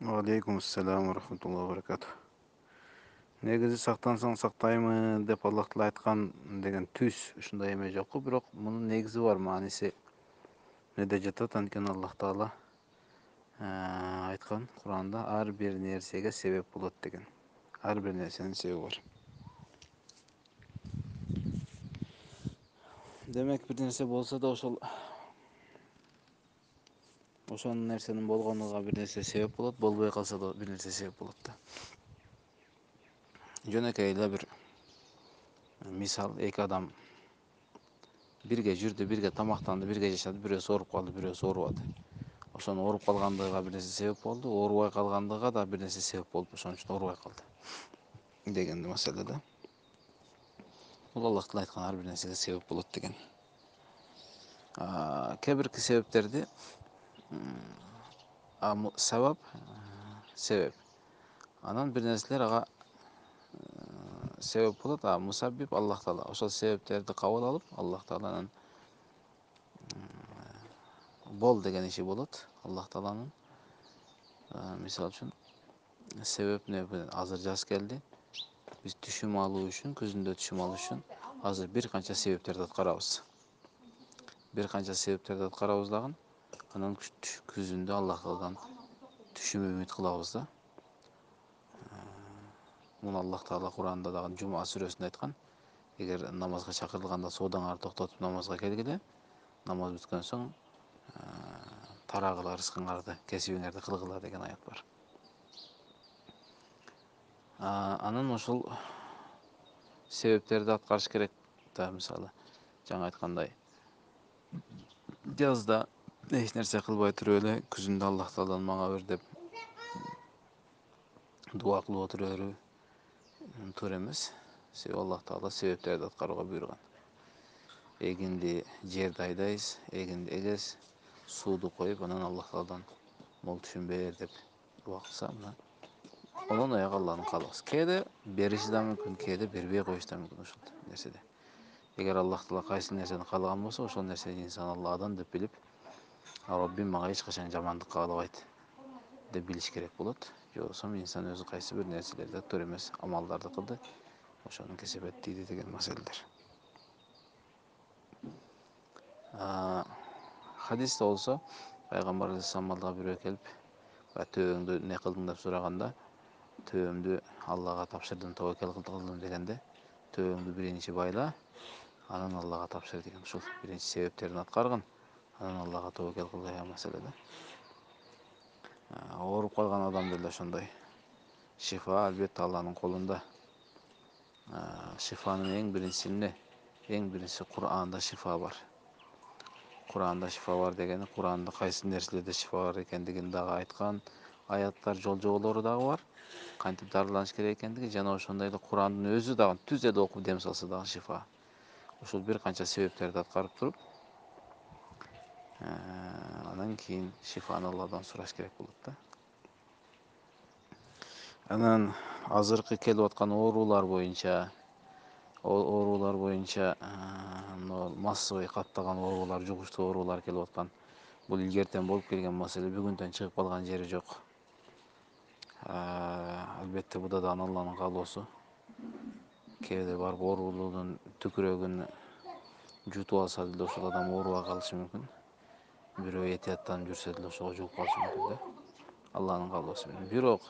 Алейкум ассалам ва рахматуллахи ва баракатух. Негизи сактансаң сактаймын деп Аллах Таала айткан деген түз ушундай эме жокпу, бирок мунун негизи бар, мааниси неде жатат. Анткени Аллах Таала айткан Куранда ар бир нерсеге себеп болот деген. Ар бир нерсенин себеби бар. Демек бир нерсе болсо да ошол нерсенин болгонуга бир нерсе себеп болот, болбой калса да бир нерсе себеп болот да. Жөнөкөй эле бир мисал, эки адам бирге жүрдү, бирге тамактанды, бирге жашады, бирөөсү ооруп калды, бирөөсү оорубады. Ошонун ооруп калгандыгына бир нерсе себеп болду, оорубай калгандыгына да бир нерсе себеп болуп, ошон үчүн оорубай калды деген маселе да. Бул Аллахтын айткан ар бир нерсеге себеп болот деген. Кээ бирки себептерди сабап, себеп. Анан бир нерселер ага себеп болот, мусаббип Аллах Таала. Ошол себептерди кабыл алып, Аллах Тааланын бол деген иши болот. Аллах Тааланын мисал үчүн себеп азыр жаз келди. Биз түшүм алуу үчүн, күзүндө түшүм алуу үчүн азыр бир канча себептерди аткарабыз. Бир канча себептерди аткарабыз дагы, анан күзүндө Аллах Тааладан түшүм үмүт кылабыз да. Муну Аллах Таала Куранда дагы Жума сүрөсүндө айткан. Эгер намазга чакырылганда соодаңарды токтотуп намазга келгиле, намаз бүткөн соң тарагыла рызкыңарды, кесибиңерди кылгыла деген аят бар. Анан ошол себептерди аткарыш керек да. Мисалы, жаңа айткандай, жазда эч нерсе кылбай туруп эле күзүндө Аллах Тааладан мага бер деп дуа кылып отура берүү туура эмес. Себеби Аллах Таала себептерди аткарууга буйруган. Эгинди жерди айдайбыз, эгинди эгебиз, сууду коюп, анан Аллах Тааладан мол түшүм бер деп дуа кылса, онон аяк Аллахтын каалоосу. Кээде бериши да мүмкүн, кээде бербей коюшу да мүмкүн ошол нерседе. Эгер Аллах Таала кайсы нерсени каалаган болсо, ошол нерсени инсан Алладан деп билип, Раббим мага эч качан жамандык каалабайт деп билиш керек болот. Же болбосо инсан өзү кайсы бир нерселерди туура эмес амалдарды кылды, ошонун кесепет тийди деген маселелер. Хадисте болсо пайгамбар алейхиссалам алдыга бирөө келип, төбөңдү не кылдың деп сураганда, төбөмдү Аллага тапшырдым, тобокел кылдым дегенде, төбөңдү биринчи байла, анан Аллага тапшыр деген. Ушул биринчи себептерин аткаргын, анан Аллага тобокел кыл деген маселе да. Ооруп калган адам деле ошондой. Шифа албетте Алланын колунда. Шифанын эң биринчиси эмне? Эң биринчиси Кур'анда шифа бар. Кур'анда шифа бар дегени, Кур'анда кайсы нерселерде шифа бар экендигин дагы айткан аяттар, жол жоболору дагы бар. Кантип дарыланыш керек экендиги, жана ошондой эле Кур'андын өзү дагы түз эле окуп дем салса дагы шифа. Ушул бир канча себептерди аткарып туруп, анан кийин шифаны Алладан сураш керек болот да. Анан азыркы келип аткан оорулар боюнча, массовый каттаган оорулар, жугуштуу оорулар келип аткан. Бул илгертен болуп келген маселе, бүгүнтөн чыгып калган жери жок. Албетте бу да Алланын каалоосу. Кээде барып оорулуунун түкүрөгүн жутуп алса деле ошол адам оорубай калышы мүмкүн. Бирөө этияттанып жүрсө деле ошого жугуп калышы мүмкүн да. Алланын каалоосу менен. Бирок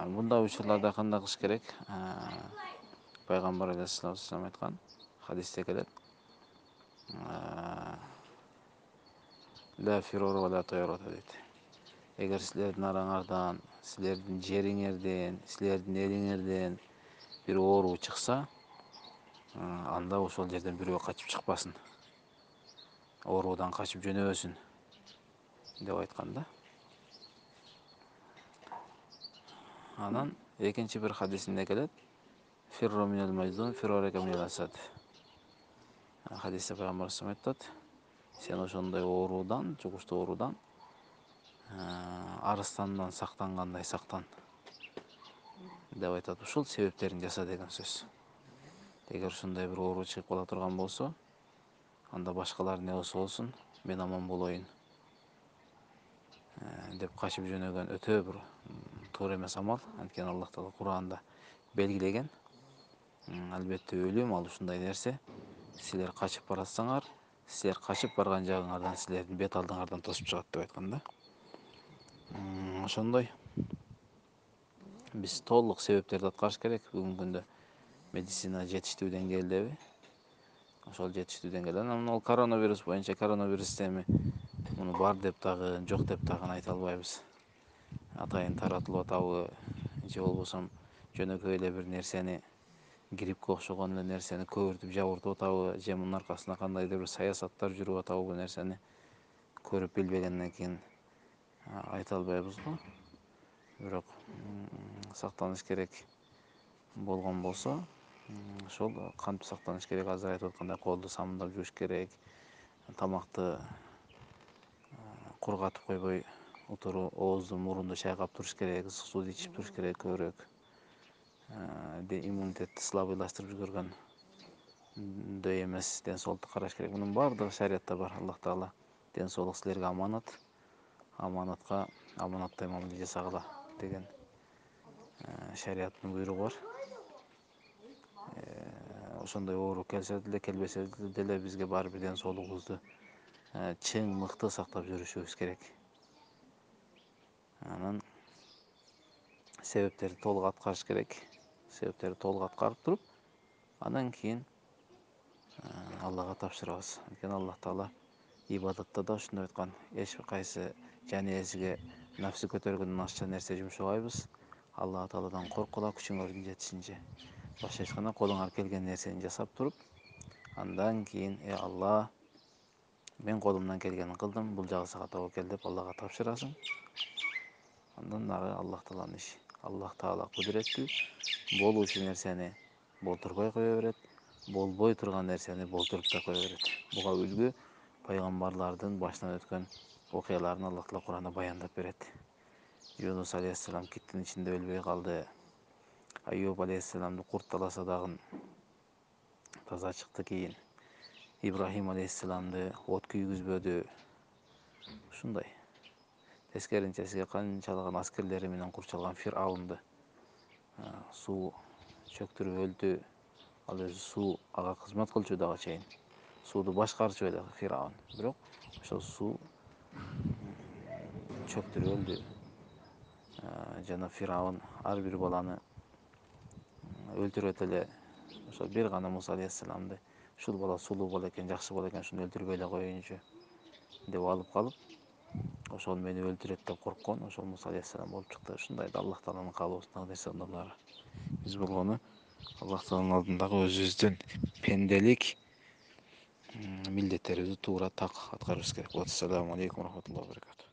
мындай учурларда кандай кылыш керек? Пайгамбар алейхиссалам айткан, хадисте келет. Ла фирора ва ла тайрата дейт. Эгер силердин араңардан, силердин жериңерден, силердин элиңерден бир оору чыкса, анда ошол жерден бирөө качып чыкпасын. Оорудан качып жөнөбөсүн деп айткан да. Анан экинчи бир хадисинде келет. Фирру минал майзун фиррарика минал асад. Хадисте пайгамбар айтат, сен ошондой оорудан, жугуштуу оорудан арыстандан сактангандай сактан деп айтат. Ушул себептерин жаса деген сөз. Эгер ушундай бир оору чыгып кала турган болсо, анда башкалар не болсо болсун, мен аман болоюн деп качып жөнөгөн өтө бир туура эмес амал. Анткени Аллах Таала Кур'анда белгилеген. Албетте өлүм ал ушундай нерсе. Силер качып баратсаңар, силер качып барган жагыңардан силердин бет алдыңардан тосуп чыгат деп айткан да. Ошондой биз толук себептерди аткарыш керек. Бүгүнкү күндө медицина жетиштүү деңгээлдеби? Ошол жетиштүү деңгээлде. Анан ол коронавирус боюнча коронавирус эми муну бар деп дагы, жок деп дагы айта албайбыз. Атайын таратылып атабы же болбосо жөнөкөй эле бир нерсени, гриппке окшогон эле нерсени көбүртүп жабыртып атабы, же мунун аркасында кандайдыр бир саясаттар жүрүп атабы, бул нерсени көрүп билбегенден кийин айта албайбыз го. Бирок сактаныш керек болгон болсо, ошол кантип сактаныш керек? Азыр айтып аткандай, колду самындап жууш керек, тамакты кургатып койбой, утуру оозду, мурунду чайкап туруш керек, ысык сууду ичип туруш керек көбүрөөк. Иммунитетти слабыйлаштырып жүргөндөй эмес ден соолукту караш керек. Мунун баардыгы шариятта бар. Аллах Таала ден соолук силерге аманат, аманатка аманаттай мамиле жасагыла деген шариаттын буйругу бар. Ошондой оору келсе деле, келбесе деле бизге баары бир ден соолугубузду чың, мыкты сактап жүрүшүбүз керек. Анан себептерди толук аткарыш керек. Себептерди толук аткарып туруп, андан кийин Аллага тапшырабыз. Анткени Аллах Таала ибадатта да ушундай айткан: эч кайсы жаниязиге нафси көтөргөндөн ашча нерсе жумшабайбыз. Аллах Тааладан коркула күчүңөрдүн жетишинче. Башка айтканда, колуңар келген нерсени жасап туруп, андан кийин: Алла, мен колумдан келгенин кылдым, бул жагы сага тобо экен деп Аллага тапшырасың. Андан дагы Аллах Тааланын иши. Аллах Таала кудуреттүү, болуучу нерсени болтурбай кое берет, болбой турган нерсени болтуруп да кое берет. Буга үлгү пайгамбарлардын башынан өткөн окуяларын Аллах Таала Кур'анда баяндап берет. Юнус алейхиссалам киттин ичинде өлбөй калды. Айюб алейхиссаламды курт таласа дагы таза чыкты кийин. Ибрахим алейхиссаламды от күйгүзбөдү. Ушундай. Тескеринче сизге канчалаган аскерлери менен курчалган Фир'аунду суу чөктүрүп өлтү. Ал өзү суу ага кызмат кылчу дагы чейин. Сууду башкарчу эле Фир'аун. Бирок ошол суу чөктүрүп өлдү. Жана Фир'аун ар бир баланы өлтүрөт эле. Ошол бир гана Муса алейхиссаламды ушул бала сулуу бала экен, жакшы бала экен, ушуну өлтүрбөй эле коеюнчу деп алып калып, ошол мени өлтүрөт деп корккон ошол Муса алейхиссалам болуп чыкты. Ушундай да Аллах Тааланын каалоосундагы нерсе. Биз болгону Аллах Тааланын алдындагы өзүбүздүн пенделик милдеттерибизди туура так аткарыбыз керек. Ассаламу алейкум ва рахматуллахи ва баракатух.